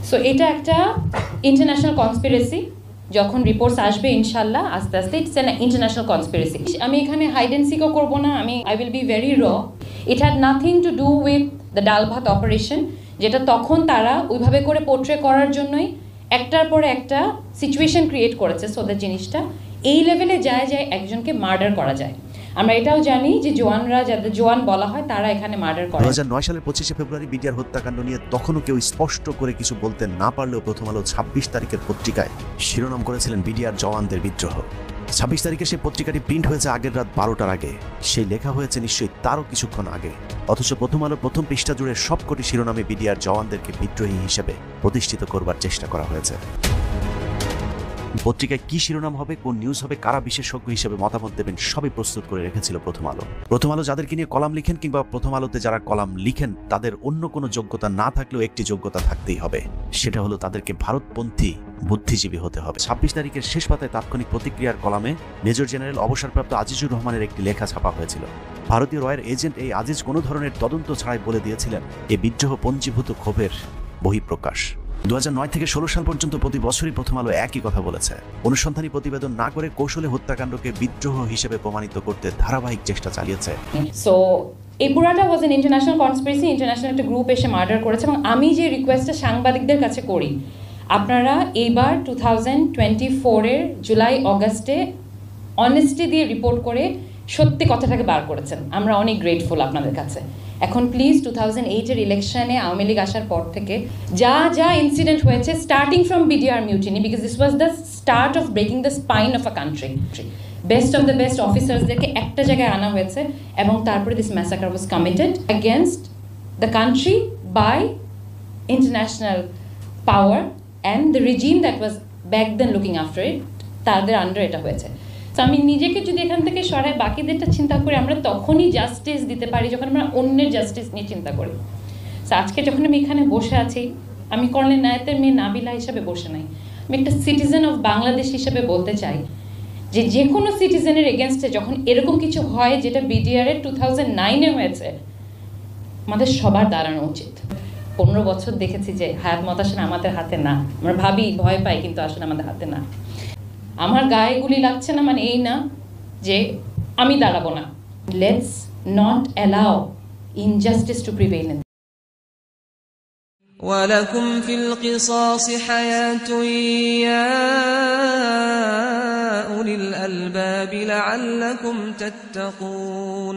So এটা একটা international conspiracy. যখন রিপোর্টস আসবে ইনশাল্লাহ আস্তে আস্তে ইটস অ্যান ইন্টারন্যাশনাল কনস্পিরেসি। আমি এখানে হাইড অ্যান্ড সিকও করবো না, আই উইল বি ভেরি র। It had nothing to do with the ডাল ভাত অপারেশন, যেটা তখন তারা ওইভাবে করে পোর্ট্রে করার জন্যই একটার পরে একটা সিচুয়েশন ক্রিয়েট করেছে সো দ্যাট জিনিসটা এই লেভেলে যায় একজনকে মার্ডার করা যায়। আমরা এটাও জানি যে জোয়ানরা, যাদের জোয়ান বলা হয়, তারা এখানে মার্ডার করে। 2009 সালের 25শে ফেব্রুয়ারি বিডিআর হত্যাকাণ্ড নিয়ে তখনও কেউ স্পষ্ট করে কিছু বলতে না পারলেও প্রথম আলো 26 তারিখের পত্রিকায় শিরোনাম করেছিলেন বিডিআর জওয়ানদের বিদ্রোহ। 26 তারিখে সেই পত্রিকাটি প্রিন্ট হয়েছে আগের রাত 12টার আগে, সেই লেখা হয়েছে নিশ্চয়ই তারও কিছুক্ষণ আগে। অথচ প্রথম আলোর প্রথম পৃষ্ঠা জুড়ে সবকটি শিরোনামে বিডিআর জওয়ানদেরকে বিদ্রোহী হিসেবে প্রতিষ্ঠিত করবার চেষ্টা করা হয়েছে। পত্রিকায় কি শিরোনাম হবে, কোন নিউজ হবে, কারা বিশেষজ্ঞ হিসেবে মতামত দেবেন, সবই প্রস্তুত করে রেখেছিল প্রথম আলো। প্রথম আলো যাদেরকে নিয়ে কলাম লিখেন কিংবা প্রথম আলোতে যারা কলাম লিখেন তাদের অন্য কোনো যোগ্যতা না থাকলেও একটি যোগ্যতা থাকতেই হবে, সেটা হলো তাদেরকে ভারতপন্থী বুদ্ধিজীবী হতে হবে। 26 তারিখের শেষ পাতায় তাৎক্ষণিক প্রতিক্রিয়ার কলামে মেজর জেনারেল অবসরপ্রাপ্ত আজিজুর রহমানের একটি লেখা ছাপা হয়েছিল। ভারতীয় রয়ের এজেন্ট এই আজিজ কোনো ধরনের তদন্ত ছাড়াই বলে দিয়েছিলেন এ বিদ্রোহ পঞ্জীভূত ক্ষোভের বহিঃপ্রকাশ। 2009 থেকে 16 সাল পর্যন্ত প্রতি বছরই প্রথম আলো একই কথা বলেছে। অনুসন্ধানী প্রতিবেদন না করে কৌশলে হত্যাকাণ্ডকে বিদ্রোহ হিসেবে প্রমাণিত করতে ধারাবাহিক চেষ্টা চালিয়েছে। সো এই পুরাটা was an international conspiracy, international একটা গ্রুপ এসে মার্ডার করেছে। এবং আমি যে রিকোয়েস্টটা সাংবাদিকদের কাছে করি, আপনারা এইবার 2024-এর জুলাই অগাস্টে অনেস্টি দিয়ে রিপোর্ট করে সত্যি কথাটাকে বার করেছেন, আমরা অনেক গ্রেটফুল আপনাদের কাছে। এখন প্লিজ 2008-এর ইলেকশনে আওয়ামী লীগ আসার পর থেকে যা ইনসিডেন্ট হয়েছে, starting from BDR mutiny, because this was the start of breaking the spine of a country. Best of the best অফিসার্সদেরকে একটা জায়গায় আনা হয়েছে এবং তারপরে this massacre was committed against the country by international power and the regime that was back then looking after it, তাদের under এটা হয়েছে। তো আমি নিজেকে যদি এখান থেকে সরাই বাকিদেরটা চিন্তা করি, আমরা তখনই জাস্টিস দিতে পারি যখন আমরা অন্যের জাস্টিস নিয়ে চিন্তা করি। তো আজকে যখন আমি এখানে বসে আছি, আমি কর্নেল নায়েতের মেয়ে নাবিলা হিসাবে বসে নাই, আমি একটা সিটিজেন অফ বাংলাদেশ হিসেবে বলতে চাই যে কোনো সিটিজেনের এগেনস্টে যখন এরকম কিছু হয় যেটা বিডিআর-এর 2009-এ হয়েছে, আমাদের সবার দাঁড়ানো উচিত। 15 বছর দেখেছি যে হায়াত মত আসলে আমাদের হাতে না, আমরা ভাবি ভয় পাই, কিন্তু আসলে আমাদের হাতে না। আমার গায়ে গুলি লাগছে না মানে এই না যে আমি দাঁড়াবো না। Let's not allow injustice to prevail. ওয়ালাকুম ফিল কিসাস হায়াতুন ইয়া উলিল আলবাব লাআল্লাকুম তাত্তাকুন।